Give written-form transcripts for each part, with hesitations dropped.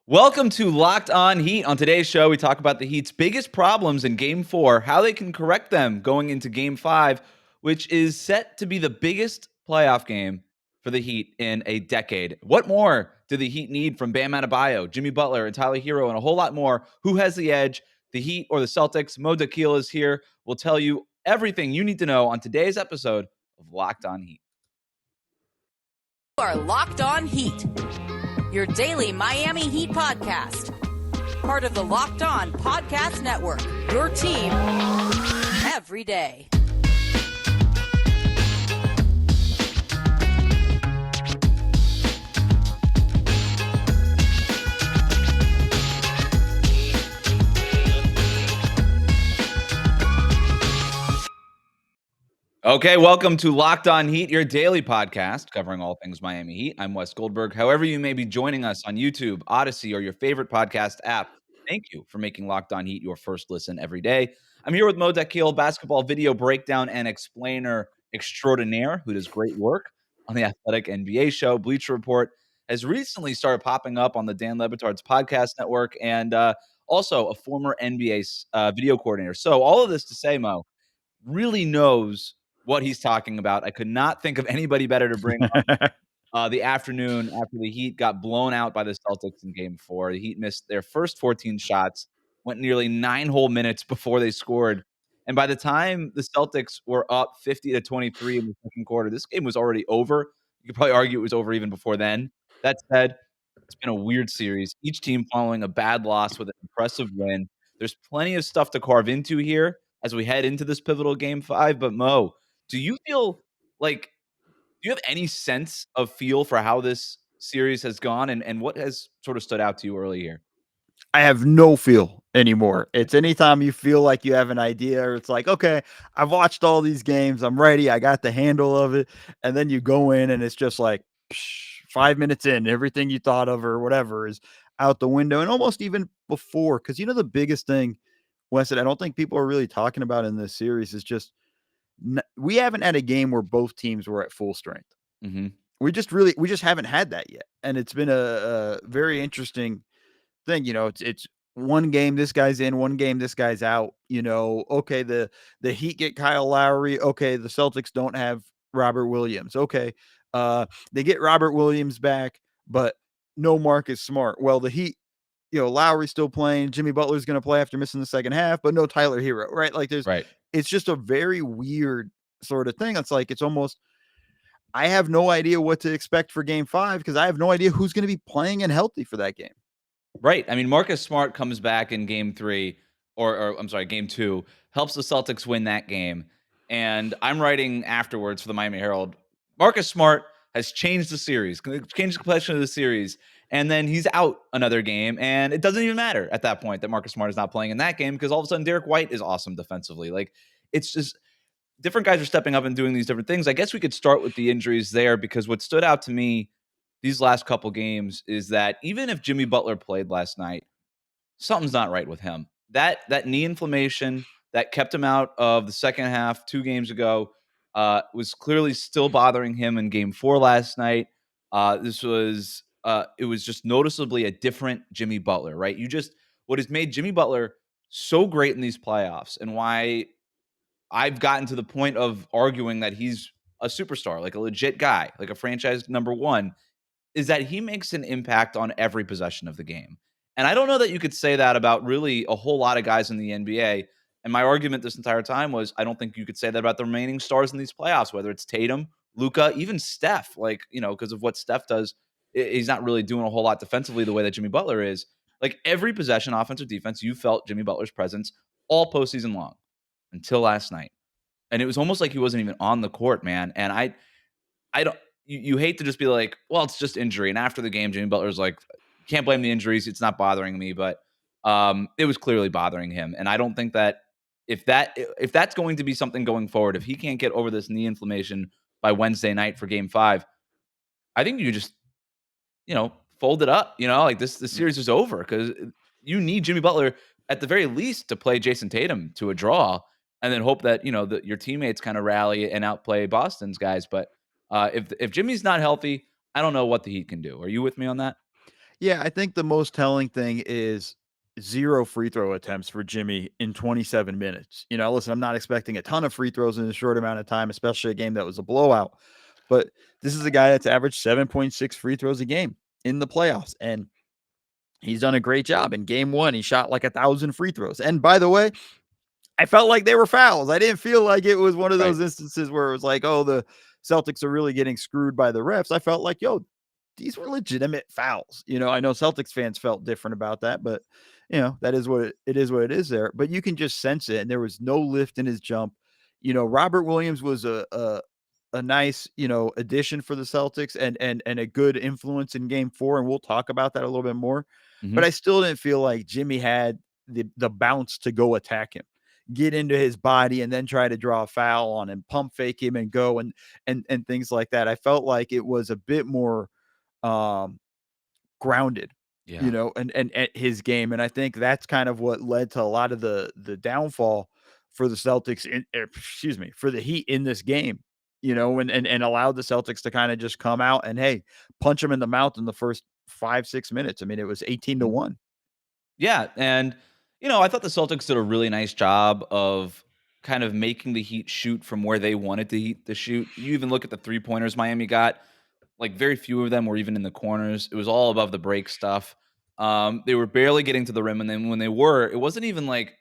Welcome to Locked On Heat. On today's show, we talk about the Heat's biggest problems in Game 4, how they can correct them going into Game 5, which is set to be the biggest playoff game for the Heat in a decade. What more do the Heat need from Bam Adebayo, Jimmy Butler, and Tyler Herro, and a whole lot more? Who has the edge, the Heat or the Celtics? Mo Dakhil is here. We'll tell you everything you need to know on today's episode of Locked On Heat. You are Locked On Heat, your daily Miami Heat podcast. Part of the Locked On Podcast Network, your team every day. Okay, welcome to Locked On Heat, your daily podcast covering all things Miami Heat. I'm Wes Goldberg. However you may be joining us on YouTube, Odyssey, or your favorite podcast app, thank you for making Locked On Heat your first listen every day. I'm here with Mo Dakhil, basketball video breakdown and explainer extraordinaire, who does great work on the Athletic NBA show. Bleacher Report has recently started popping up on the Dan Le Batard's podcast network, and also a former NBA video coordinator. So all of this to say, Mo really knows what he's talking about. I could not think of anybody better to bring on the afternoon after the Heat got blown out by the Celtics in Game 4. The Heat missed their first 14 shots, went nearly 9 whole minutes before they scored, and by the time the Celtics were up 50-23 in the second quarter, this game was already over. You could probably argue it was over even before then. That said, it's been a weird series. Each team following a bad loss with an impressive win. There's plenty of stuff to carve into here as we head into this pivotal Game 5, but Mo, do you feel like do you have any sense of feel for how this series has gone and what has sort of stood out to you early here? I have no feel anymore. It's anytime you feel like you have an idea or it's like, okay, I've watched all these games. I'm ready. I got the handle of it. And then you go in and it's just like 5 minutes in, everything you thought of or whatever is out the window. And almost even before, because the biggest thing, Wes, that I don't think people are really talking about in this series is just we haven't had a game where both teams were at full strength. Mm-hmm. We just haven't had that yet. And it's been a very interesting thing. It's one game this guy's in, one game this guy's out. Okay, the Heat get Kyle Lowry. Okay, the Celtics don't have Robert Williams. Okay, they get Robert Williams back, but no Marcus Smart. Well, the Heat, Lowry's still playing. Jimmy Butler's going to play after missing the second half, but no Tyler Herro. Right? Like Right. It's just a very weird sort of thing. It's like it's almost. I have no idea what to expect for Game 5 because I have no idea who's going to be playing and healthy for that game. Right. I mean, Marcus Smart comes back in Game 3, or I'm sorry, Game 2, helps the Celtics win that game. And I'm writing afterwards for the Miami Herald. Marcus Smart has changed the series, changed the complexion of the series, and then he's out another game, and it doesn't even matter at that point that Marcus Smart is not playing in that game because all of a sudden Derek White is awesome defensively. Like, it's just different guys are stepping up and doing these different things. I guess we could start with the injuries there because what stood out to me these last couple games is that even if Jimmy Butler played last night, something's not right with him. That knee inflammation that kept him out of the second half 2 games ago was clearly still bothering him in Game 4 last night. It was just noticeably a different Jimmy Butler, right? What has made Jimmy Butler so great in these playoffs and why I've gotten to the point of arguing that he's a superstar, like a legit guy, like a franchise number 1, is that he makes an impact on every possession of the game. And I don't know that you could say that about really a whole lot of guys in the NBA. And my argument this entire time was I don't think you could say that about the remaining stars in these playoffs, whether it's Tatum, Luka, even Steph, because of what Steph does. He's not really doing a whole lot defensively the way that Jimmy Butler is. Like every possession, offense or defense, you felt Jimmy Butler's presence all postseason long until last night. And it was almost like he wasn't even on the court, man. And I don't you hate to just be like, well, it's just injury. And after the game, Jimmy Butler's like, can't blame the injuries. It's not bothering me, but it was clearly bothering him. And I don't think that if that's going to be something going forward, if he can't get over this knee inflammation by Wednesday night for Game 5, I think you just fold it up. Like this series is over because you need Jimmy Butler at the very least to play Jason Tatum to a draw, and then hope that that your teammates kind of rally and outplay Boston's guys. But if Jimmy's not healthy, I don't know what the Heat can do. Are you with me on that? Yeah, I think the most telling thing is 0 free throw attempts for Jimmy in 27 minutes. Listen, I'm not expecting a ton of free throws in a short amount of time, especially a game that was a blowout. But this is a guy that's averaged 7.6 free throws a game in the playoffs, and he's done a great job. In game 1, he shot like 1,000 free throws. And by the way, I felt like they were fouls. I didn't feel like it was one of Right. those instances where it was like, oh, the Celtics are really getting screwed by the refs. I felt like, yo, these were legitimate fouls. I know Celtics fans felt different about that, but that is it is what it is there. But you can just sense it. And there was no lift in his jump. Robert Williams was a nice, addition for the Celtics and a good influence in game 4. And we'll talk about that a little bit more. But Mhm. I still didn't feel like Jimmy had the bounce to go attack him, get into his body, and then try to draw a foul on him, pump fake him and go and things like that. I felt like it was a bit more um grounded, Yeah. and at his game. And I think that's kind of what led to a lot of the downfall for the Celtics excuse me, for the Heat in this game, and allowed the Celtics to kind of just come out and hey, punch them in the mouth in the first 5-6 minutes. I mean, it was 18 to Mhm. 1. Yeah, and, I thought the Celtics did a really nice job of kind of making the Heat shoot from where they wanted the Heat to shoot. You even look at the three-pointers Miami got, like, very few of them were even in the corners. It was all above the break stuff. They were barely getting to the rim, and then when they were, it wasn't even like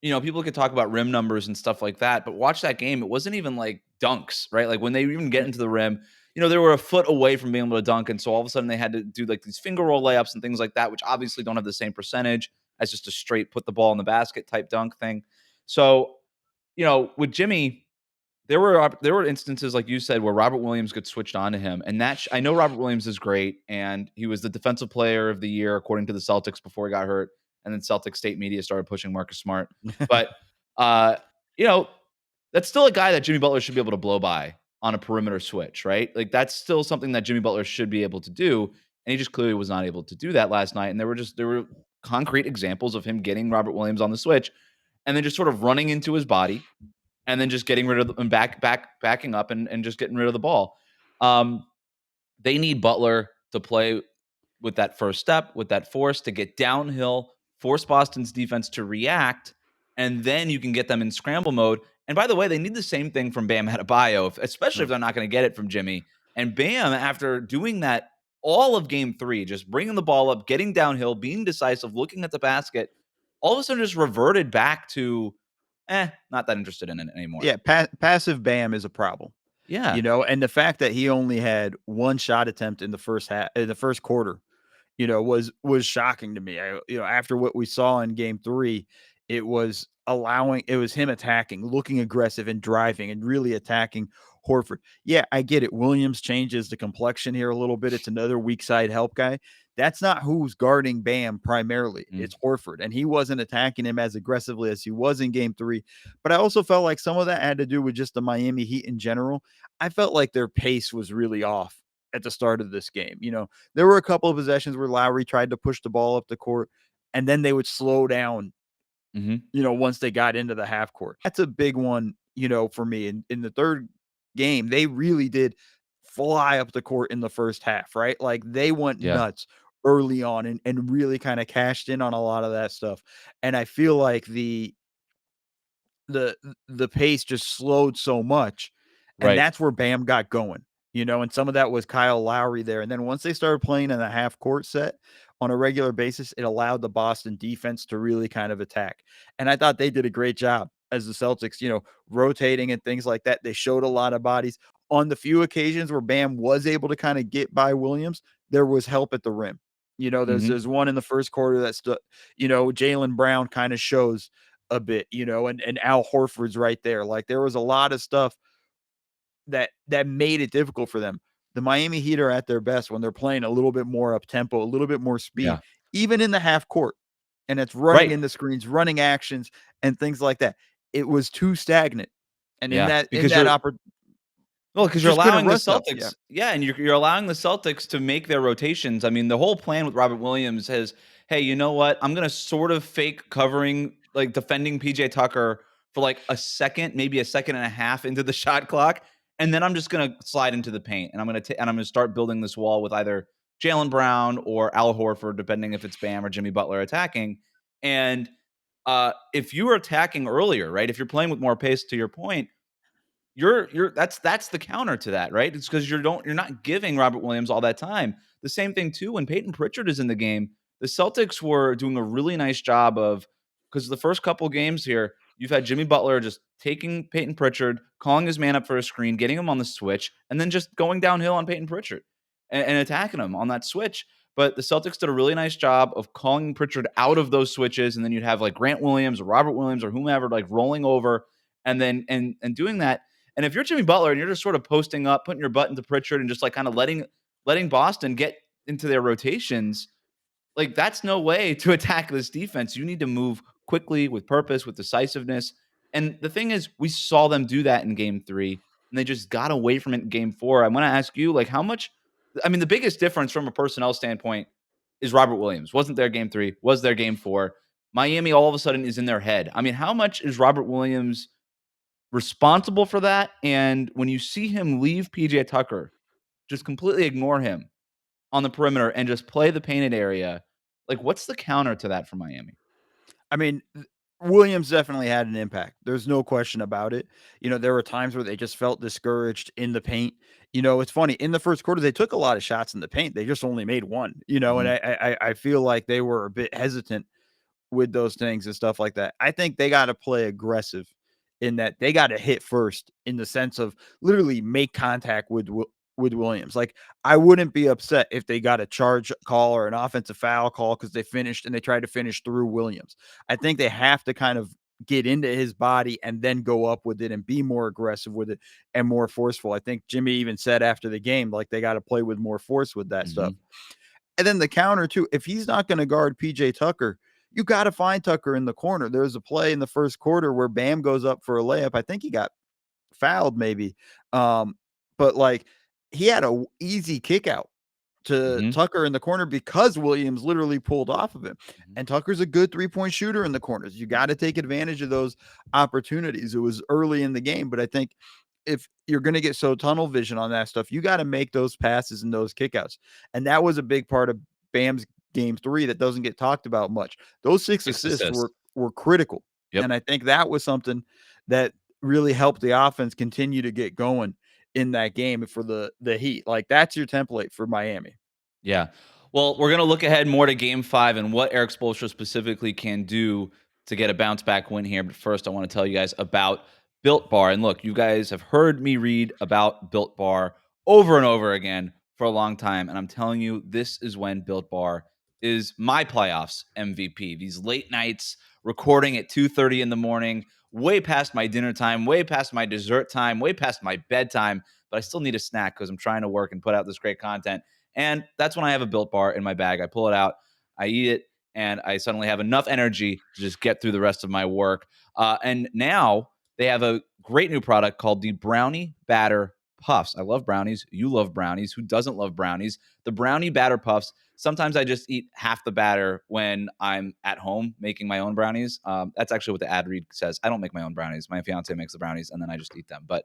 people could talk about rim numbers and stuff like that, but watch that game. It wasn't even like dunks, right? Like when they even get into the rim, they were a foot away from being able to dunk. And so all of a sudden they had to do like these finger roll layups and things like that, which obviously don't have the same percentage as just a straight put the ball in the basket type dunk thing. So, with Jimmy, there were instances like you said where Robert Williams gets switched on to him, and I know Robert Williams is great, and he was the defensive player of the year according to the Celtics before he got hurt, and then Celtic state media started pushing Marcus Smart. But uh, you know, that's still a guy that Jimmy Butler should be able to blow by on a perimeter switch, right? Like that's still something that Jimmy Butler should be able to do, and he just clearly was not able to do that last night. And there were concrete examples of him getting Robert Williams on the switch, and then just sort of running into his body and then just getting rid of and backing up and just getting rid of the ball. Um, they need Butler to play with that first step, with that force to get downhill, force Boston's defense to react, and then you can get them in scramble mode. And by the way, they need the same thing from Bam Adebayo, especially if Right. they're not going to get it from Jimmy. And Bam, after doing that all of game 3, just bringing the ball up, getting downhill, being decisive, looking at the basket, all of a sudden just reverted back to, not that interested in it anymore. Yeah, passive Bam is a problem. Yeah. And the fact that he only had one shot attempt in the first quarter, was shocking to me. After what we saw in game 3, it was him attacking, looking aggressive and driving and really attacking Horford. Yeah, I get it. Williams changes the complexion here a little bit. It's another weak side help guy. That's not who's guarding Bam primarily. Mm. It's Horford, and he wasn't attacking him as aggressively as he was in game 3. But I also felt like some of that had to do with just the Miami Heat in general. I felt like their pace was really off at the start of this game. There were a couple of possessions where Lowry tried to push the ball up the court, and then they would slow down, Mhm. once they got into the half court. That's a big one, for me. In the third game, they really did fly up the court in the first half, right? Like they went Yeah. nuts early on and really kind of cashed in on a lot of that stuff. And I feel like the the pace just slowed so much, and Right. that's where Bam got going, and some of that was Kyle Lowry there. And then once they started playing in a half court set on a regular basis, it allowed the Boston defense to really kind of attack. And I thought they did a great job as the Celtics, rotating and things like that. They showed a lot of bodies. On the few occasions where Bam was able to kind of get by Williams, there was help at the rim. Mhm. There's one in the first quarter that Jaylen Brown kind of shows a bit, and Al Horford's right there. Like there was a lot of stuff that made it difficult for them. The Miami Heat are at their best when they're playing a little bit more up tempo, a little bit more speed, Yeah. even in the half court. And it's running Right. in the screens, running actions, and things like that. It was too stagnant. And in Yeah. that in Because that you're oppor- Well, because you're just couldn't allowing the run stuff. Yeah. Celtics, yeah, and you're allowing the Celtics to make their rotations. I mean, the whole plan with Robert Williams is, hey, you know what? I'm gonna sort of fake covering, like defending PJ Tucker for like a second, maybe a second and a half into the shot clock, and then I'm just gonna slide into the paint, and I'm gonna start building this wall with either Jaylen Brown or Al Horford, depending if it's Bam or Jimmy Butler attacking. And if you are attacking earlier, right? If you're playing with more pace, to your point, that's the counter to that, right? It's because you're not giving Robert Williams all that time. The same thing too when Peyton Pritchard is in the game. The Celtics were doing a really nice job of, because the first couple games here, you've had Jimmy Butler just taking Peyton Pritchard, calling his man up for a screen, getting him on the switch, and then just going downhill on Peyton Pritchard and attacking him on that switch. But the Celtics did a really nice job of calling Pritchard out of those switches, and then you'd have like Grant Williams or Robert Williams or whomever like rolling over and then and doing that. And if you're Jimmy Butler and you're just sort of posting up, putting your butt into Pritchard and just like kind of letting Boston get into their rotations, like that's no way to attack this defense. You need to move quickly with purpose, with decisiveness. And the thing is, we saw them do that in game 3 and they just got away from it in game 4. I want to ask you, like, how much, I mean, the biggest difference from a personnel standpoint is Robert Williams. Wasn't there game 3, was there game 4. Miami all of a sudden is in their head. I mean, how much is Robert Williams responsible for that? And when you see him leave PJ Tucker, just completely ignore him on the perimeter and just play the painted area, like what's the counter to that for Miami? I mean, Williams definitely had an impact. There's no question about it. There were times where they just felt discouraged in the paint. It's funny. In the first quarter, they took a lot of shots in the paint. They just only made one, and I feel like they were a bit hesitant with those things and stuff like that. I think they got to play aggressive in that they got to hit first in the sense of literally make contact with Williams. Like, I wouldn't be upset if they got a charge call or an offensive foul call because they finished and they tried to finish through Williams. I think they have to kind of get into his body and then go up with it and be more aggressive with it and more forceful. I think Jimmy even said after the game, like, they got to play with more force with that stuff. And then the counter too, if he's not going to guard PJ Tucker, you got to find Tucker in the corner. There's a play in the first quarter where Bam goes up for a layup. I think he got fouled maybe. But like, he had a easy kick out to Tucker in the corner because Williams literally pulled off of him. And Tucker's a good 3-point shooter in the corners. You got to take advantage of those opportunities. It was early in the game, but I think if you're going to get so tunnel vision on that stuff, you got to make those passes and those kickouts. And that was a big part of Bam's game 3 that doesn't get talked about much. Those 6 assists were critical. Yep. And I think that was something that really helped the offense continue to get going in that game for the Heat. Like, that's your template for Miami. Yeah. Well, we're going to look ahead more to game 5 and what Erik Spoelstra specifically can do to get a bounce back win here. But first, I want to tell you guys about Built Bar. And look, you guys have heard me read about Built Bar over and over again for a long time. And I'm telling you, this is when Built Bar is my playoffs MVP. These late nights, recording at 2:30 in the morning, way past my dinner time, way past my dessert time, way past my bedtime, but I still need a snack because I'm trying to work and put out this great content. And that's when I have a Built Bar in my bag. I pull it out, I eat it, and I suddenly have enough energy to just get through the rest of my work. And now they have a great new product called the Brownie Batter Puffs. I love brownies. You love brownies. Who doesn't love brownies? The Brownie Batter Puffs. Sometimes I just eat half the batter when I'm at home making my own brownies. That's actually what the ad read says. I don't make my own brownies. My fiance makes the brownies, and then I just eat them. But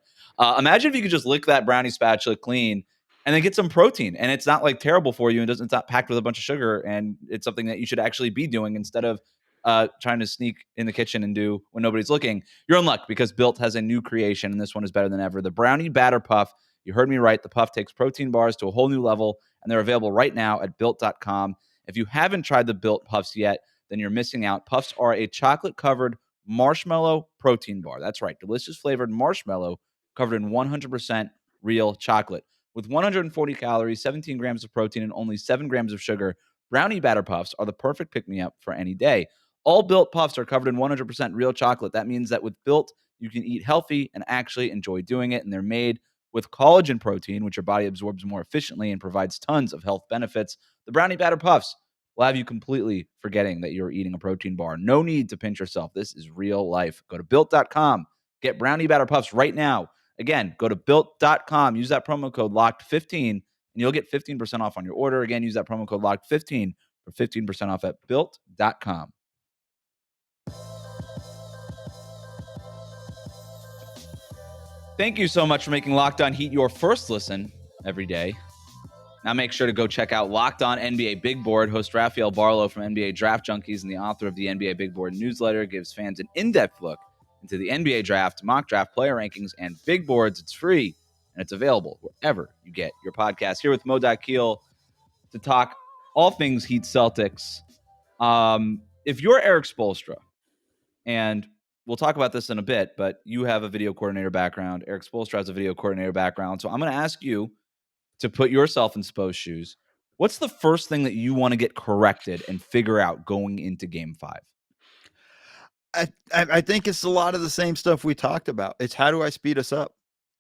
imagine if you could just lick that brownie spatula clean and then get some protein. And it's not like terrible for you. It's not packed with a bunch of sugar. And it's something that you should actually be doing instead of trying to sneak in the kitchen and do when nobody's looking. You're in luck because Built has a new creation, and this one is better than ever. The Brownie Batter Puff. You heard me right. The Puff takes protein bars to a whole new level, and they're available right now at Built.com. If you haven't tried the Built Puffs yet, then you're missing out. Puffs are a chocolate-covered marshmallow protein bar. That's right. Delicious flavored marshmallow covered in 100% real chocolate. With 140 calories, 17 grams of protein, and only 7 grams of sugar, Brownie Batter Puffs are the perfect pick-me-up for any day. All Built Puffs are covered in 100% real chocolate. That means that with Built, you can eat healthy and actually enjoy doing it. And they're made with collagen protein, which your body absorbs more efficiently and provides tons of health benefits. The Brownie Batter Puffs will have you completely forgetting that you're eating a protein bar. No need to pinch yourself. This is real life. Go to Built.com. Get Brownie Batter Puffs right now. Again, go to Built.com. Use that promo code LOCKED15, and you'll get 15% off on your order. Again, use that promo code LOCKED15 for 15% off at Built.com. Thank you so much for making Locked On Heat your first listen every day. Now make sure to go check out Locked On NBA Big Board. Host Rafael Barlow from NBA Draft Junkies and the author of the NBA Big Board newsletter gives fans an in-depth look into the NBA draft, mock draft, player rankings, and big boards. It's free, and it's available wherever you get your podcast. Here with Mo Dakhil to talk all things Heat Celtics. If you're Erik Spoelstra, and we'll talk about this in a bit, but you have a video coordinator background. Erik Spoelstra has a video coordinator background. So I'm going to ask you to put yourself in Spo's shoes. What's the first thing that you want to get corrected and figure out going into Game 5? I think it's a lot of the same stuff we talked about. It's how do I speed us up?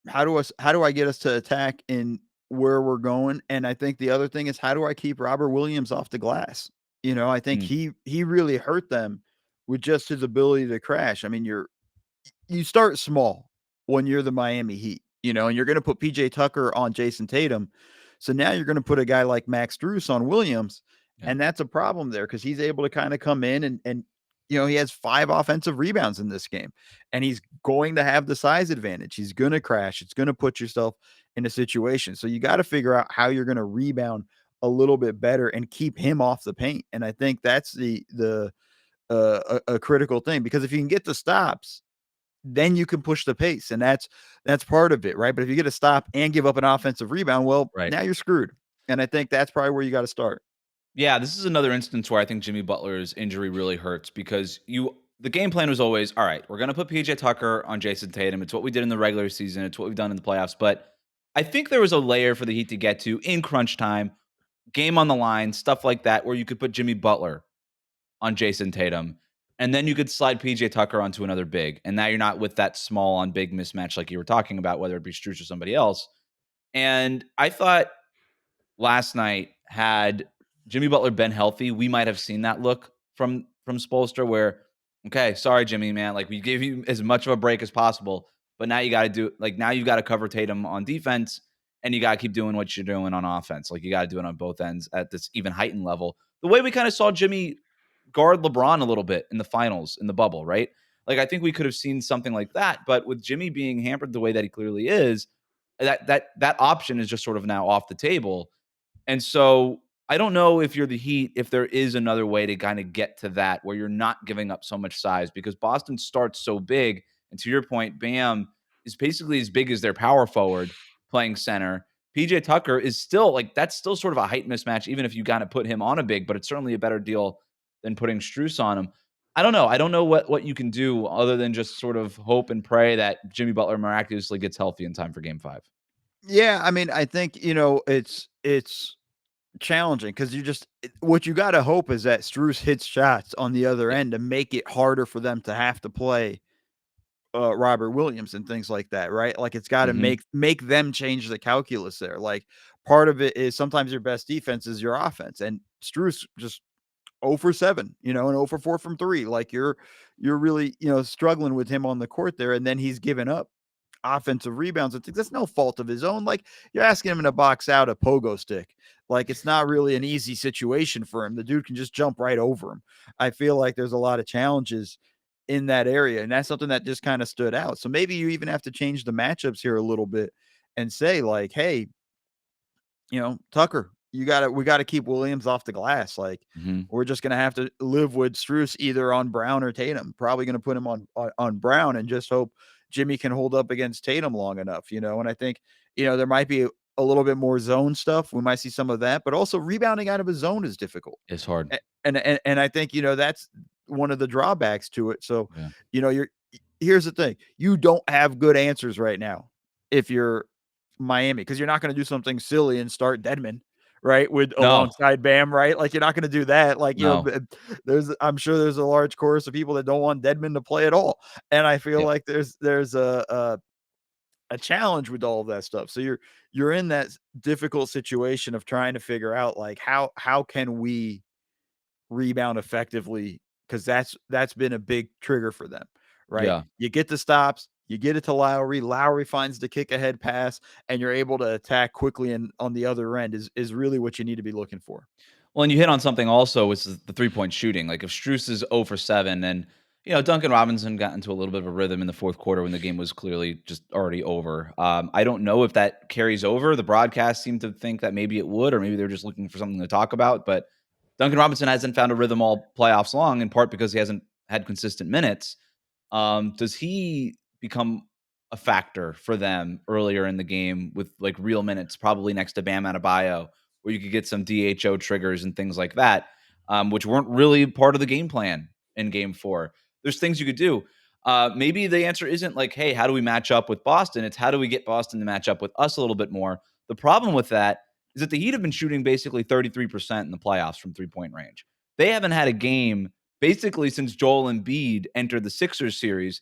How do I get us to attack in where we're going? And I think the other thing is how do I keep Robert Williams off the glass? I think he really hurt them with just his ability to crash. I mean, you start small when you're the Miami Heat, and you're going to put PJ Tucker on Jason Tatum. So now you're going to put a guy like Max Strus on Williams. Yeah. And that's a problem there because he's able to kind of come in and he has 5 offensive rebounds in this game, and he's going to have the size advantage. He's going to crash. It's going to put yourself in a situation. So you got to figure out how you're going to rebound a little bit better and keep him off the paint. And I think that's a critical thing, because if you can get the stops, then you can push the pace, and that's part of it, right? But if you get a stop and give up an offensive rebound, well, now you're screwed. And I think that's probably where you got to start. Yeah, this is another instance where I think Jimmy Butler's injury really hurts, because the game plan was always, all right, we're going to put PJ Tucker on Jason Tatum. It's what we did in the regular season. It's what we've done in the playoffs. But I think there was a layer for the Heat to get to in crunch time, game on the line, stuff like that, where you could put Jimmy Butler on Jason Tatum, and then you could slide PJ Tucker onto another big. And now you're not with that small on big mismatch like you were talking about, whether it be Strus or somebody else. And I thought last night, had Jimmy Butler been healthy, we might have seen that look from Spoelstra where, okay, sorry, Jimmy, man. Like, we gave you as much of a break as possible, but now you got to now you've got to cover Tatum on defense, and you got to keep doing what you're doing on offense. Like, you got to do it on both ends at this even heightened level. The way we kind of saw Jimmy guard LeBron a little bit in the finals, in the bubble, right? Like, I think we could have seen something like that, but with Jimmy being hampered the way that he clearly is, that option is just sort of now off the table. And so I don't know if you're the Heat, if there is another way to kind of get to that where you're not giving up so much size, because Boston starts so big. And to your point, Bam is basically as big as their power forward playing center. PJ Tucker is still that's still sort of a height mismatch, even if you kind of put him on a big, but it's certainly a better deal than putting Strus on him. I don't know. I don't know what you can do other than just sort of hope and pray that Jimmy Butler miraculously gets healthy in time for Game 5. Yeah, I mean, I think, it's challenging because what you got to hope is that Strus hits shots on the other end to make it harder for them to have to play Robert Williams and things like that, right? Like, it's got to make them change the calculus there. Like, part of it is sometimes your best defense is your offense, and Strus just 0 for 7, and 0 for 4 from 3. Like, you're really, struggling with him on the court there, and then he's given up offensive rebounds. I think that's no fault of his own. Like, you're asking him to box out a pogo stick. Like, it's not really an easy situation for him. The dude can just jump right over him. I feel like there's a lot of challenges in that area, and that's something that just kind of stood out. So maybe you even have to change the matchups here a little bit and say, like, hey, Tucker, we got to keep Williams off the glass. Like, we're just going to have to live with Strus either on Brown or Tatum. Probably going to put him on Brown and just hope Jimmy can hold up against Tatum long enough, and I think, there might be a little bit more zone stuff. We might see some of that, but also rebounding out of a zone is difficult. It's hard. And I think, that's one of the drawbacks to it. So, here's the thing. You don't have good answers right now if you're Miami, because you're not going to do something silly and start Dedmon, right? Alongside Bam, right? Like, you're not going to do that. Like, I'm sure there's a large chorus of people that don't want Dedmon to play at all. And I feel like there's a challenge with all of that stuff. So you're in that difficult situation of trying to figure out, like, how can we rebound effectively? Because that's been a big trigger for them, right? Yeah. You get the stops, you get it to Lowry. Lowry finds the kick ahead pass, and you're able to attack quickly. And on the other end is really what you need to be looking for. Well, and you hit on something also, which is the 3-point shooting. Like, if Strus is 0 for 7, and Duncan Robinson got into a little bit of a rhythm in the fourth quarter when the game was clearly just already over. I don't know if that carries over. The broadcast seemed to think that maybe it would, or maybe they're just looking for something to talk about. But Duncan Robinson hasn't found a rhythm all playoffs long, in part because he hasn't had consistent minutes. Does he become a factor for them earlier in the game with like real minutes, probably next to Bam Adebayo, where you could get some DHO triggers and things like that, which weren't really part of the game plan in game 4? There's things you could do. Maybe the answer isn't like, hey, how do we match up with Boston? It's how do we get Boston to match up with us a little bit more? The problem with that is that the Heat have been shooting basically 33% in the playoffs from 3-point range. They haven't had a game basically since Joel Embiid entered the Sixers series.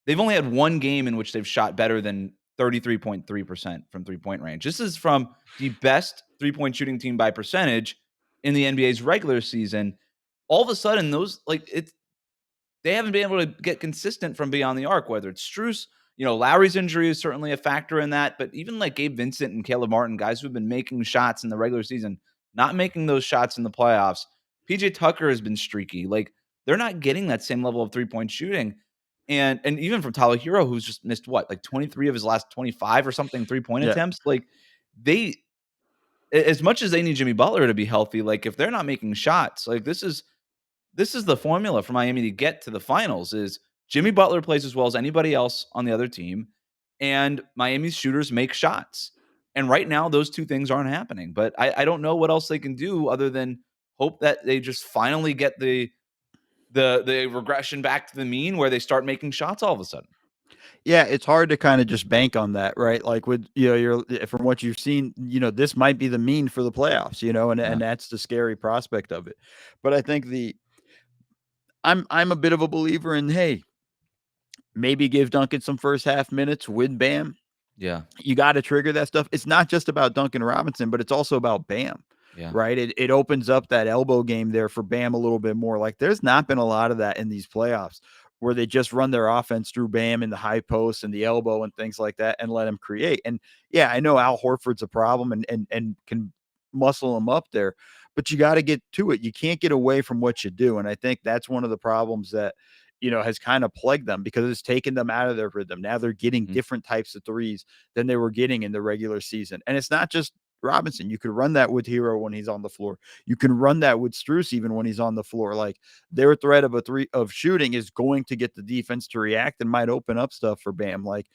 They've only had one game in which they've shot better than 33.3% from 3-point range. This is from the best 3-point shooting team by percentage in the NBA's regular season. All of a sudden, they haven't been able to get consistent from beyond the arc, whether it's Strus. Lowry's injury is certainly a factor in that, but even like Gabe Vincent and Caleb Martin, guys who've been making shots in the regular season, not making those shots in the playoffs. PJ Tucker has been streaky. Like, they're not getting that same level of 3-point shooting. And even from Tyler Herro, who's just missed like 23 of his last 25 or something 3-point Yeah. attempts. Like, they, as much as they need Jimmy Butler to be healthy, like if they're not making shots, like this is the formula for Miami to get to the finals is Jimmy Butler plays as well as anybody else on the other team, and Miami's shooters make shots. And right now, those two things aren't happening. But I don't know what else they can do other than hope that they just finally get the regression back to the mean where they start making shots all of a sudden. Yeah, it's hard to kind of just bank on that, right? Like with you're from what you've seen, this might be the mean for the playoffs, and that's the scary prospect of it. But I think I'm a bit of a believer in, hey, maybe give Duncan some first half minutes with Bam. Yeah. You got to trigger that stuff. It's not just about Duncan Robinson, but it's also about Bam. Yeah. Right. It opens up that elbow game there for Bam a little bit more. Like there's not been a lot of that in these playoffs where they just run their offense through Bam in the high post and the elbow and things like that and let him create. And yeah, I know Al Horford's a problem and can muscle him up there, but you got to get to it. You can't get away from what you do. And I think that's one of the problems that, has kind of plagued them because it's taken them out of their rhythm. Now they're getting different types of threes than they were getting in the regular season. And it's not just Robinson. You could run that with Herro when he's on the floor. You can run that with Strus even when he's on the floor. Like their threat of shooting is going to get the defense to react and might open up stuff for Bam. Like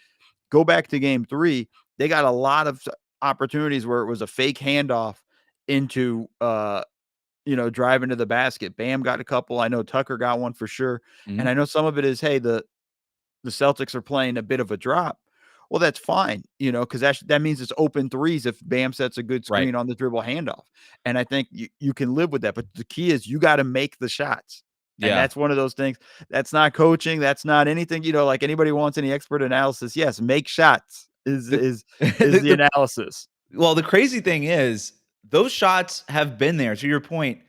go back to game 3. They got a lot of opportunities where it was a fake handoff into driving to the basket. Bam got a couple. I know Tucker got one for sure. And I know some of it is, hey, the Celtics are playing a bit of a drop. Well, that's fine, because that means it's open threes if Bam sets a good screen on the dribble handoff. And I think you can live with that. But the key is you got to make the shots. And that's one of those things. That's not coaching. That's not anything, like anybody wants any expert analysis. Yes, make shots is the analysis. Well, the crazy thing is those shots have been there, to your point,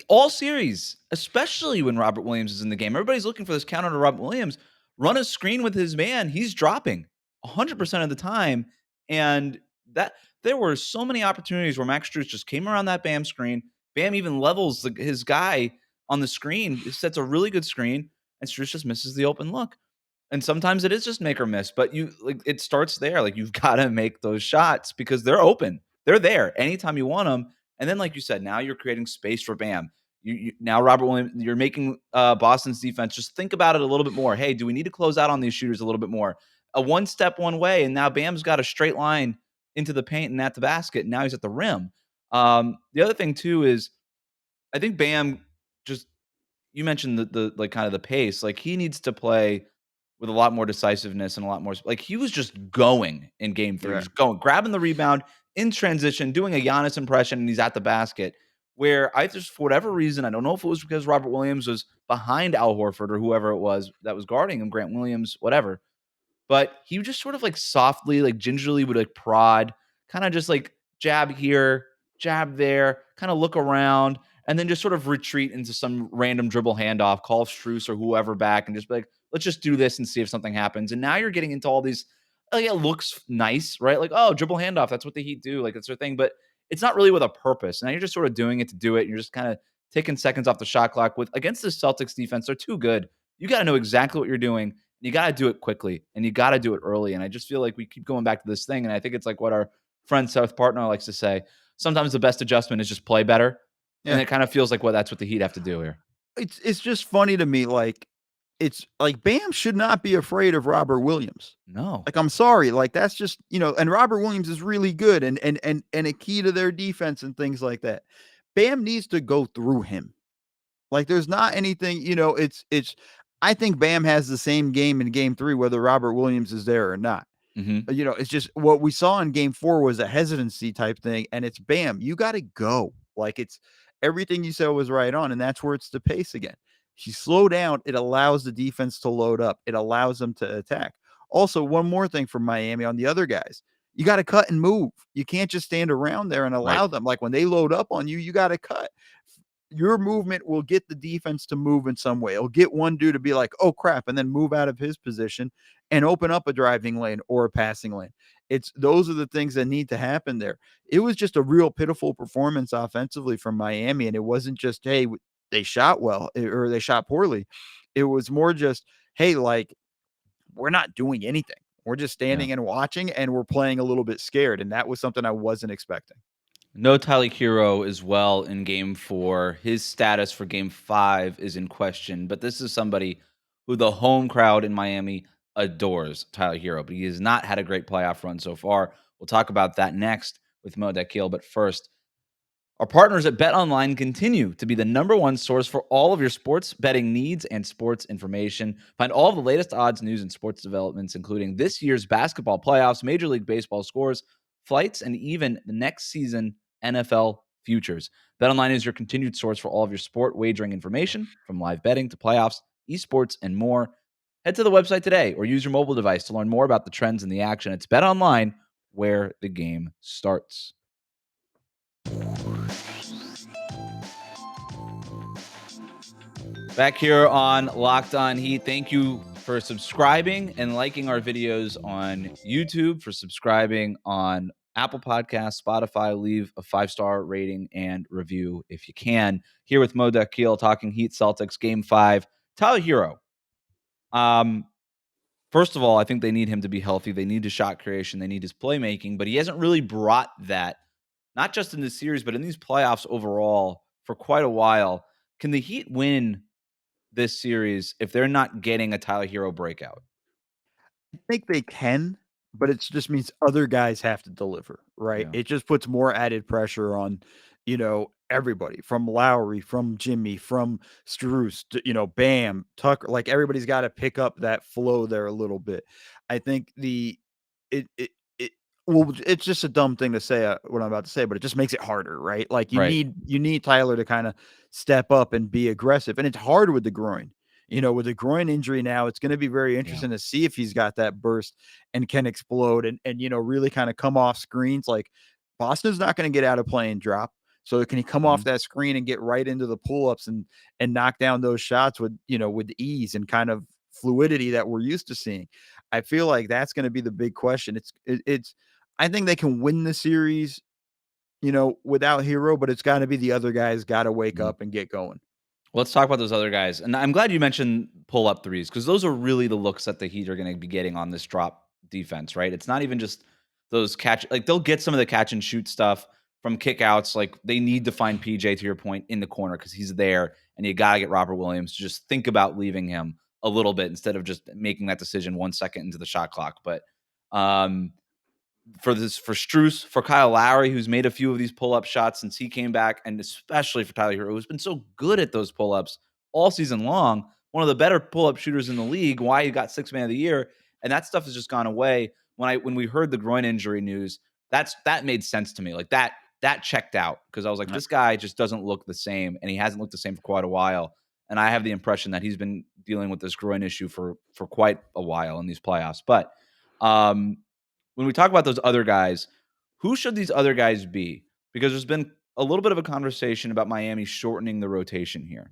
all series, especially when Robert Williams is in the game. Everybody's looking for this counter to Robert Williams. Run a screen with his man. He's dropping 100% of the time. And that there were so many opportunities where Max Strus just came around that Bam screen. Bam even levels his guy on the screen. It sets a really good screen, and Strus just misses the open look. And sometimes it is just make or miss, but it starts there. Like you've got to make those shots because they're open. They're there anytime you want them. And then, like you said, now you're creating space for Bam. Now Robert Williams, you're making Boston's defense just think about it a little bit more. Hey, do we need to close out on these shooters a little bit more? A one step one way, and now Bam's got a straight line into the paint and at the basket. And now he's at the rim. The other thing too is, I think Bam just, you mentioned the like kind of the pace. Like he needs to play with a lot more decisiveness and a lot more, like he was just going in game 3, just going, grabbing the rebound in transition, doing a Giannis impression, and he's at the basket. Where I just, for whatever reason, I don't know if it was because Robert Williams was behind Al Horford or whoever it was that was guarding him, Grant Williams, whatever. But he just sort of like softly, like gingerly would like prod, kind of just like jab here, jab there, kind of look around, and then just sort of retreat into some random dribble handoff, call Strus or whoever back, and just be like, let's just do this and see if something happens. And now you're getting into all these, like, it looks nice, right? Like, oh, dribble handoff, that's what the Heat do, like that's their thing, but it's not really with a purpose. Now you're just sort of doing it to do it. You're just kind of taking seconds off the shot clock with against the Celtics defense. They're too good you got to know exactly what you're doing. You got to do it quickly, and you got to do it early. And I just feel like we keep going back to this thing, and I think it's like what our friend South Partner likes to say. Sometimes the best adjustment is just play better, and Yeah. it kind of feels like that's what the Heat have to do here. It's just funny to me, like, it's like Bam should not be afraid of Robert Williams. No. Like, I'm sorry, like, that's just, and Robert Williams is really good and a key to their defense and things like that. Bam needs to go through him. Like, there's not anything, it's I think Bam has the same game in game 3 whether Robert Williams is there or not. Mm-hmm. It's just what we saw in game 4 was a hesitancy type thing, and it's Bam, you got to go. Like, it's everything you said was right on, and that's where it's the pace again. If you slow down, it allows the defense to load up. It allows them to attack. Also, one more thing from Miami on the other guys. You got to cut and move. You can't just stand around there and allow Right. them. Like, when they load up on you, you got to cut. Your movement will get the defense to move in some way. It'll get one dude to be like, "Oh crap," and then move out of his position and open up a driving lane or a passing lane. Those are the things that need to happen there. It was just a real pitiful performance offensively from Miami, and it wasn't just, hey, they shot well or they shot poorly. It was more just, hey, like, we're not doing anything. We're just standing and watching, and we're playing a little bit scared, and that was something I wasn't expecting. No Tyler Herro as well in game 4. His status for game 5 is in question, but this is somebody who the home crowd in Miami adores, Tyler Herro, but he has not had a great playoff run so far. We'll talk about that next with Mo Dakhil, but first, our partners at BetOnline continue to be the #1 source for all of your sports betting needs and sports information. Find all the latest odds, news, and sports developments, including this year's basketball playoffs, Major League Baseball scores, flights, and even the next season NFL futures. BetOnline is your continued source for all of your sport wagering information, from live betting to playoffs, esports, and more. Head to the website today or use your mobile device to learn more about the trends in the action. It's BetOnline, where the game starts. Back here on Locked On Heat. Thank you for subscribing and liking our videos on YouTube, for subscribing on Apple Podcasts, Spotify. Leave a 5-star rating and review if you can. Here with Mo Dakhil talking Heat Celtics Game 5. Tyler Herro. First of all, I think they need him to be healthy. They need his shot creation. They need his playmaking, but he hasn't really brought that, not just in this series, but in these playoffs overall for quite a while. Can the Heat win this series if they're not getting a Tyler Herro breakout? I think they can, but it just means other guys have to deliver, right? Yeah. It just puts more added pressure on, everybody from Lowry, from Jimmy, from Strus, to, Bam, Tucker. Like, everybody's got to pick up that flow there a little bit. I think well, it's just a dumb thing to say what I'm about to say, but it just makes it harder, right? Like, you Right. need Tyler to kind of step up and be aggressive, and it's hard with the groin. With a groin injury now, it's going to be very interesting to see if he's got that burst and can explode and really kind of come off screens. Like, Boston's not going to get out of play and drop. So can he come off that screen and get right into the pull-ups and knock down those shots with ease and kind of fluidity that we're used to seeing? I feel like that's going to be the big question. It's I think they can win the series, without Herro, but it's got to be the other guys got to wake up and get going. Let's talk about those other guys. And I'm glad you mentioned pull-up threes, because those are really the looks that the Heat are going to be getting on this drop defense, right? It's not even just those catch. Like, they'll get some of the catch and shoot stuff from kickouts. Like, they need to find PJ, to your point, in the corner because he's there, and you got to get Robert Williams to just think about leaving him a little bit instead of just making that decision 1 second into the shot clock. But for Strus, for Kyle Lowry, who's made a few of these pull-up shots since he came back, and especially for Tyler Herro, who's been so good at those pull-ups all season long, one of the better pull-up shooters in the league, why he got 6th man of the year, and that stuff has just gone away. When we heard the groin injury news, that made sense to me. Like, that checked out, because I was like, this guy just doesn't look the same, and he hasn't looked the same for quite a while. And I have the impression that he's been dealing with this groin issue for quite a while in these playoffs. But when we talk about those other guys, who should these other guys be? Because there's been a little bit of a conversation about Miami shortening the rotation here.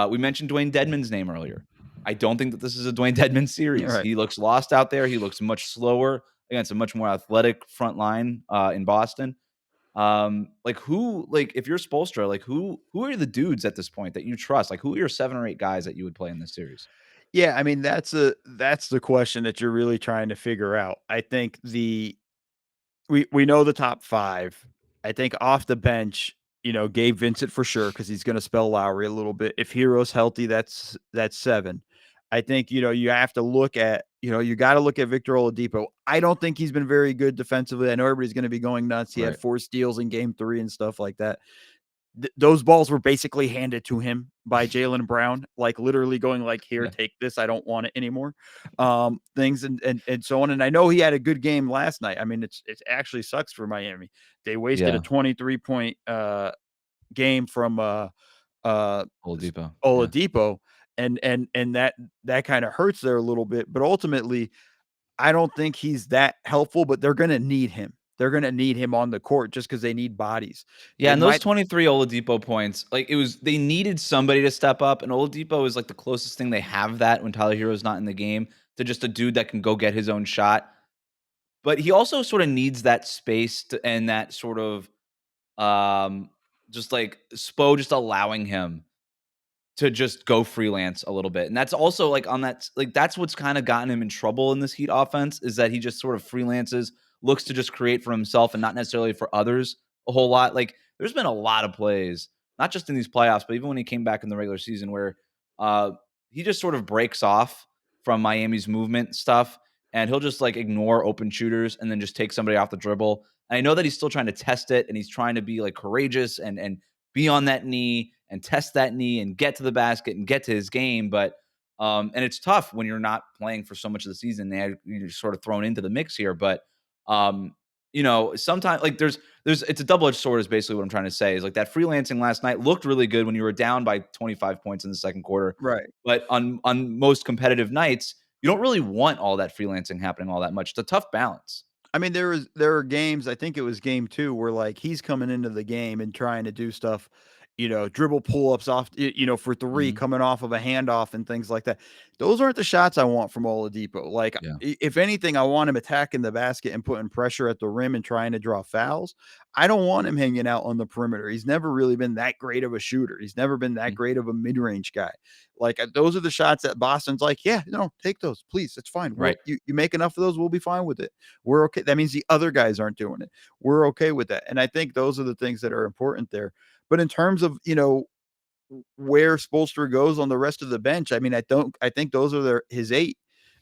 We mentioned Dwayne Dedmon's name earlier. I don't think that this is a Dwayne Dedmon series. Right. He looks lost out there. He looks much slower against a much more athletic front line in Boston. Like if you're Spoelstra, like who are the dudes at this point that you trust? Like who are your 7 or 8 guys that you would play in this series? Yeah, I mean, that's the question that you're really trying to figure out. I think we know the top 5. I think off the bench, Gabe Vincent for sure because he's gonna spell Lowry a little bit. If Hero's healthy, that's 7. I think, you have to look at, you gotta look at Victor Oladipo. I don't think he's been very good defensively. I know everybody's gonna be going nuts. He had Right. 4 steals in game 3 and stuff like that. Those balls were basically handed to him by Jaylen Brown, like literally going like, "Here, Yeah. take this. I don't want it anymore." Things and so on. And I know he had a good game last night. I mean, it actually sucks for Miami. They wasted a Yeah. 23-point game from Oladipo. Yeah. Oladipo, and that kind of hurts there a little bit. But ultimately, I don't think he's that helpful. But they're going to need him. They're going to need him on the court just because they need bodies. Yeah, They and those might 23 Oladipo points, like they needed somebody to step up, and Oladipo is like the closest thing they have that when Tyler Hero's not in the game to just a dude that can go get his own shot. But he also sort of needs that space and that sort of just like Spo just allowing him to just go freelance a little bit. And that's also like on that, like that's what's kind of gotten him in trouble in this Heat offense is that he just sort of freelances, looks to just create for himself and not necessarily for others a whole lot. Like there's been a lot of plays, not just in these playoffs, but even when he came back in the regular season where uh he just sort of breaks off from Miami's movement stuff and he'll just like ignore open shooters and then just take somebody off the dribble. And I know that he's still trying to test it and he's trying to be like courageous and be on that knee and test that knee and get to the basket and get to his game. But and it's tough when you're not playing for so much of the season. You're sort of thrown into the mix here. But um, sometimes like there's it's a double-edged sword is basically what I'm trying to say. Is like that freelancing last night looked really good when you were down by 25 points in the second quarter. right. But on most competitive nights, you don't really want all that freelancing happening all that much. It's a tough balance. I mean, there are games, I think it was game 2 where, like, he's coming into the game and trying to do stuff, dribble pull-ups off, for 3 Mhm. coming off of a handoff and things like that. Those aren't the shots I want from Oladipo. Like, Yeah. if anything, I want him attacking the basket and putting pressure at the rim and trying to draw fouls. I don't want him hanging out on the perimeter. He's never really been that great of a shooter. He's never been that Mhm. great of a mid-range guy. Like, those are the shots that Boston's like, "Yeah, no, take those, please. It's fine. Right. You make enough of those, we'll be fine with it." We're okay. That means the other guys aren't doing it. We're okay with that. And I think those are the things that are important there. But in terms of, where Spoelstra goes on the rest of the bench, I mean, I think those are his 8.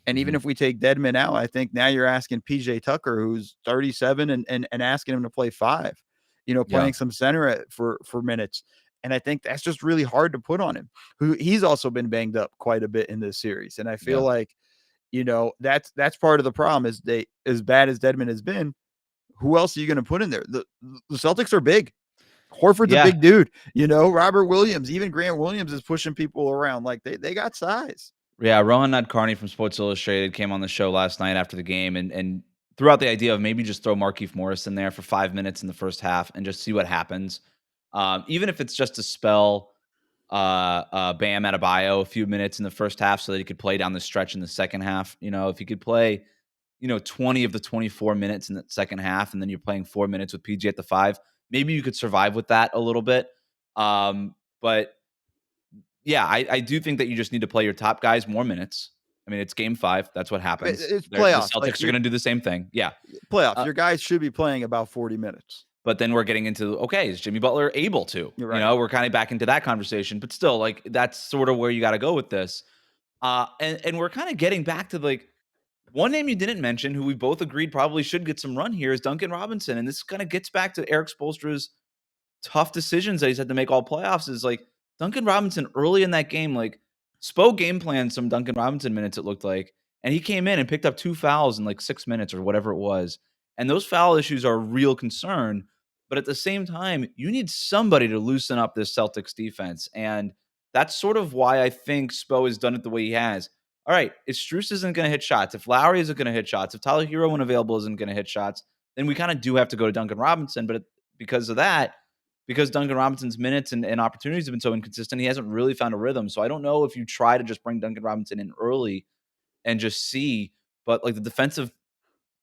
And even Mhm. if we take Deadman out, I think now you're asking PJ Tucker, who's 37 and asking him to play 5, Yeah. playing some center for minutes. And I think that's just really hard to put on him. Who he's also been banged up quite a bit in this series. And I feel Yeah. like that's part of the problem is they as bad as Deadman has been, who else are you gonna put in there? The Celtics are big. Horford's a Yeah. big dude, Robert Williams, even Grant Williams is pushing people around. Like they got size. Yeah, Rohan Nadkarni from Sports Illustrated came on the show last night after the game and threw out the idea of maybe just throw Markieff Morris in there for 5 minutes in the first half and just see what happens. Even if it's just to spell Bam Adebayo a few minutes in the first half so that he could play down the stretch in the second half. If he could play, 20 of the 24 minutes in the second half, and then you're playing 4 minutes with PG at the 5, maybe you could survive with that a little bit. But yeah, I do think that you just need to play your top guys more minutes. I mean, it's game 5. That's what happens. It's The playoffs. Like Celtics are gonna do the same thing. Yeah. playoffs. Uh, Your guys should be playing about 40 minutes. but then we're getting into, okay, is Jimmy Butler able to? You're right. We're kinda back into that conversation, but still, like, that's sort of where you gotta go with this. And we're kinda getting back to, like, one name you didn't mention, who we both agreed probably should get some run here is Duncan Robinson, and this kinda gets back to Erik Spoelstra's tough decisions that he's had to make all playoffs is like Duncan Robinson early in that game, like Spo game planned some Duncan Robinson minutes, it looked like. And he came in and picked up 2 fouls in like 6 minutes or whatever it was. And those foul issues are a real concern. But at the same time, you need somebody to loosen up this Celtics defense. And that's sort of why I think Spo has done it the way he has. All right, if Strus isn't going to hit shots, if Lowry isn't going to hit shots, if Tyler Hero when available isn't going to hit shots, then we kind of do have to go to Duncan Robinson. But because of that, because Duncan Robinson's minutes and opportunities have been so inconsistent, he hasn't really found a rhythm. So I don't know if you try to just bring Duncan Robinson in early and just see, but like the defensive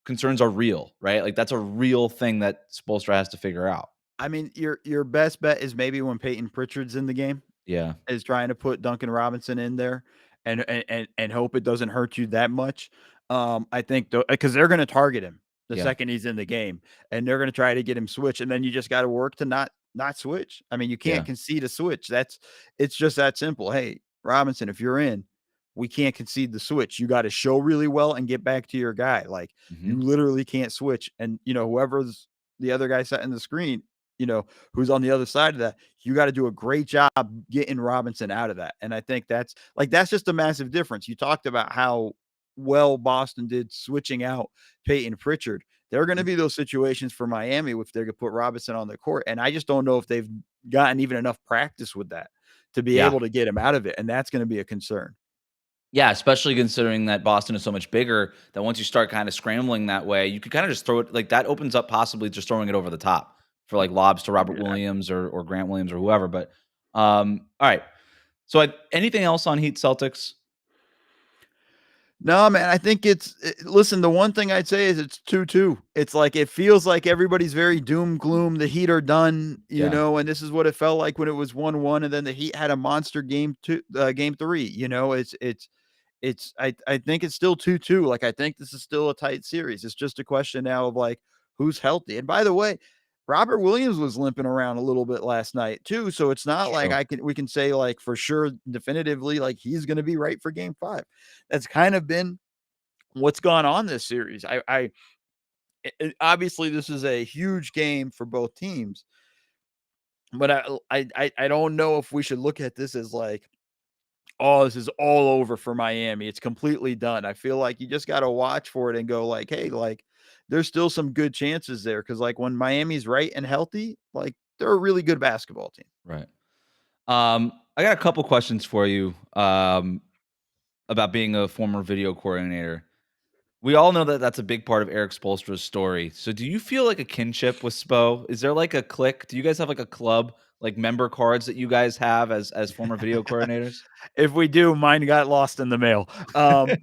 concerns are real, right? Like that's a real thing that Spoelstra has to figure out. I mean, your best bet is maybe when Peyton Pritchard's in the game, Yeah. is trying to put Duncan Robinson in there and hope it doesn't hurt you that much. I think because they're gonna target him the Yeah. second he's in the game, and they're gonna try to get him switched, and then you just gotta work to not switch. I mean, you can't Yeah. concede a switch. It's just that simple. Hey, Robinson, if you're in, we can't concede the switch. You gotta show really well and get back to your guy. Like, Mhm. you literally can't switch. And, whoever's the other guy setting the screen, who's on the other side of that, you got to do a great job getting Robinson out of that. And I think that's just a massive difference. You talked about how well Boston did switching out Peyton Pritchard. There are going to Mhm. be those situations for Miami if they could put Robinson on the court. And I just don't know if they've gotten even enough practice with that to be Yeah. able to get him out of it. And that's going to be a concern. Yeah, especially considering that Boston is so much bigger that once you start kind of scrambling that way, you could kind of just throw it like that opens up possibly just throwing it over the top for like lobs to Robert Yeah. Williams or Grant Williams or whoever. But all right. So anything else on Heat Celtics? No, man, I think listen, the one thing I'd say is it's 2-2. It's like it feels like everybody's very doom gloom. The Heat are done, Yeah. and this is what it felt like when it was 1-1 and then the Heat had a monster game 3, I think it's still 2-2. Like, I think this is still a tight series. It's just a question now of like who's healthy. And by the way, Robert Williams was limping around a little bit last night too, so it's It's not like true. we can say like for sure definitively like he's going to be right for game 5. That's kind of been what's gone on this series. Obviously this is a huge game for both teams, but I don't know if we should look at this as like, oh, this is all over for Miami. It's completely done. I feel like you just got to watch for it and go like, hey, like there's still some good chances there because like when Miami's right and healthy, like they're a really good basketball team. Right. I got a couple questions for you about being a former video coordinator. We all know that that's a big part of Erik Spoelstra's story. So do you feel like a kinship with Spo? Is there like a clique? Do you guys have like a club, like member cards that you guys have as former video coordinators? If we do, mine got lost in the mail. Th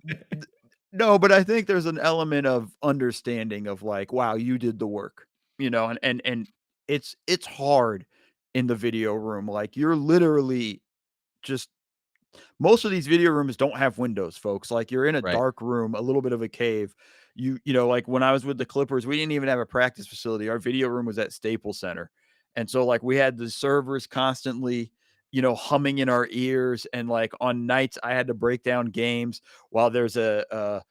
No, but I think there's an element of understanding of like, wow, you did the work, and it's hard in the video room. Like, you're literally just most of these video rooms don't have windows, folks. Like, you're in a Right. dark room, a little bit of a cave. Like when I was with the Clippers, we didn't even have a practice facility. Our video room was at Staples Center. And so like we had the servers constantly, humming in our ears. And like on nights I had to break down games while there's I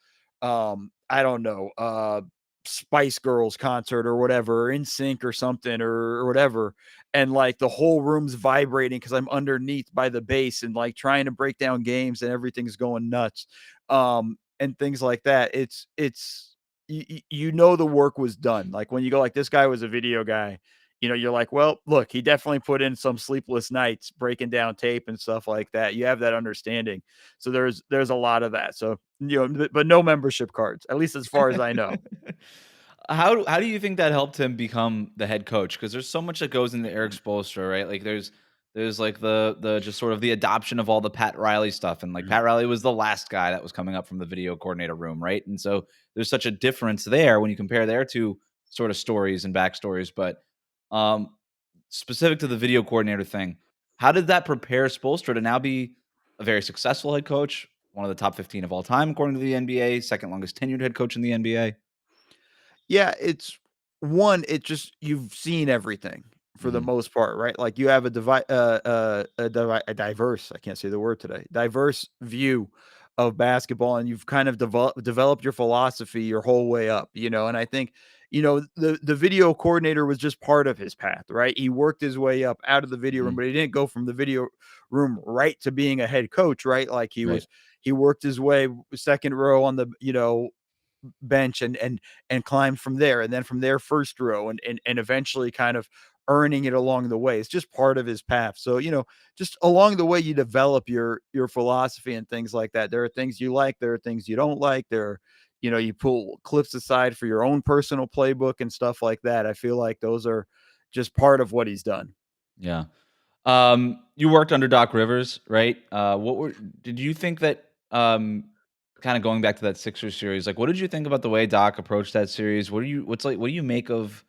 don't know, Spice Girls concert or whatever, or In Sync or something or whatever. And like the whole room's vibrating because I'm underneath by the base and like trying to break down games and everything's going nuts. And things like that. It's the work was done. Like when you go like this guy was a video guy, you're like, well, look, he definitely put in some sleepless nights breaking down tape and stuff like that. You have that understanding. So there's a lot of that. So, but no membership cards, at least as far as I know. How do you think that helped him become the head coach? Because there's so much that goes into Eric Spoelstra, right? Like there's like the just sort of the adoption of all the Pat Riley stuff, and like Pat Riley was the last guy that was coming up from the video coordinator room, right? And so there's such a difference there when you compare their two sort of stories and backstories. But um, specific to the video coordinator thing, how did that prepare Spoelstra to now be a very successful head coach, one of the top 15 of all time according to the NBA, second longest tenured head coach in the NBA? Yeah, it's one, it just you've seen everything for the Mhm. most part, right? Like you have a diverse, I can't say the word today, diverse view of basketball, and you've kind of developed your philosophy your whole way up, and I think, the video coordinator was just part of his path, right? He worked his way up out of the video room, Mhm. but he didn't go from the video room right to being a head coach, right? Like Right. he worked his way second row on the, bench and climbed from there, and then from there first row, and eventually kind of earning it along the way. It's just part of his path. So, just along the way you develop your philosophy and things like that. There are things you like, there are things you don't like. You pull clips aside for your own personal playbook and stuff like that. I feel like those are just part of what he's done. Yeah. You worked under Doc Rivers, right? What were did you think that kind of going back to that Sixers series, like, what did you think about the way Doc approached that series? What do you make of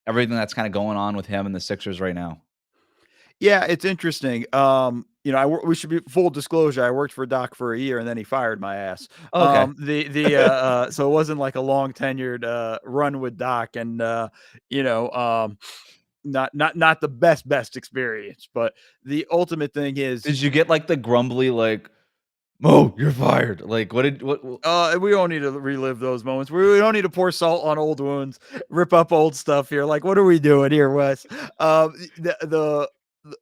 everything that's kind of going on with him and the Sixers right now? Yeah, it's interesting. We should be full disclosure. I worked for Doc for a year, and then he fired my ass. Oh, okay. So it wasn't like a long tenured run with Doc, and you know, um, not the best experience. But the ultimate thing is, Did you get like the grumbly like, "Mo, you're fired." Like, what we don't need to relive those moments. We don't need to pour salt on old wounds, rip up old stuff here. Like, what are we doing here, Wes?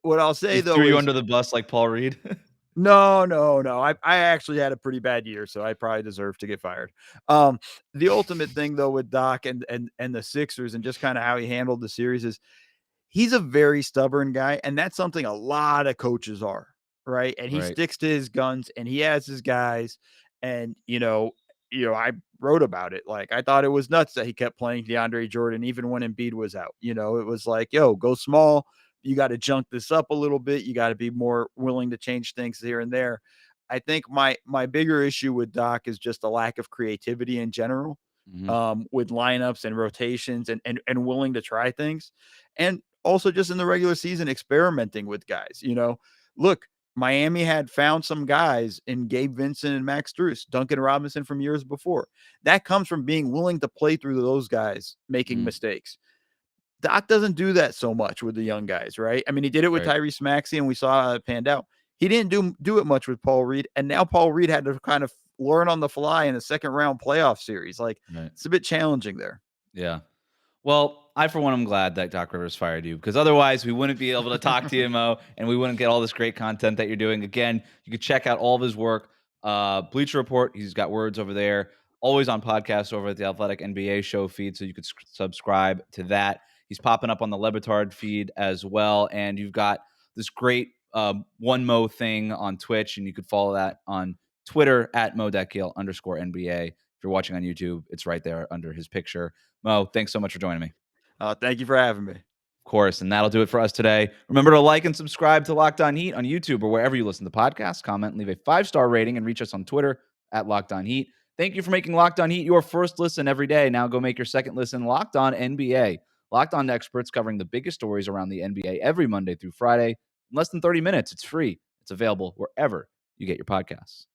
What I'll say he threw though you is under the bus like Paul Reed? no, no, no. I actually had a pretty bad year, so I probably deserve to get fired. Um, the ultimate thing though with Doc and the Sixers and just kind of how he handled the series is he's a very stubborn guy, and that's something a lot of coaches are, right? And he Right. sticks to his guns and he has his guys. And I wrote about it. Like I thought it was nuts that he kept playing DeAndre Jordan even when Embiid was out. It was like, yo, go small. You got to junk this up a little bit. You got to be more willing to change things here and there. I think my bigger issue with Doc is just a lack of creativity in general, Mhm. with lineups and rotations and willing to try things. And also just in the regular season, experimenting with guys. Look, Miami had found some guys in Gabe Vincent and Max Strus, Duncan Robinson from years before. That comes from being willing to play through those guys making Mm, mistakes. Doc doesn't do that so much with the young guys, right? I mean, he did it with right, Tyrese Maxey, and we saw how it panned out. He didn't do it much with Paul Reed, and now Paul Reed had to kind of learn on the fly in a second round playoff series. Like right. it's a bit challenging there. Yeah. Well, I for one am glad that Doc Rivers fired you because otherwise we wouldn't be able to talk to you, Mo, and we wouldn't get all this great content that you're doing. Again, you can check out all of his work. Bleacher Report, he's got words over there. Always on podcasts over at the Athletic NBA show feed, so you could subscribe to that. He's popping up on the Lebitard feed as well, and you've got this great one Mo thing on Twitch, and you could follow that on Twitter at Mo Dakhil _NBA. If you're watching on YouTube, it's right there under his picture. Mo, thanks so much for joining me. Thank you for having me. Of course, and that'll do it for us today. Remember to like and subscribe to Locked On Heat on YouTube or wherever you listen to podcasts. Comment and leave a 5-star rating and reach us on Twitter at Locked On Heat. Thank you for making Locked On Heat your first listen every day. Now go make your second listen Locked On NBA. Locked On experts covering the biggest stories around the NBA every Monday through Friday in less than 30 minutes. It's free. It's available wherever you get your podcasts.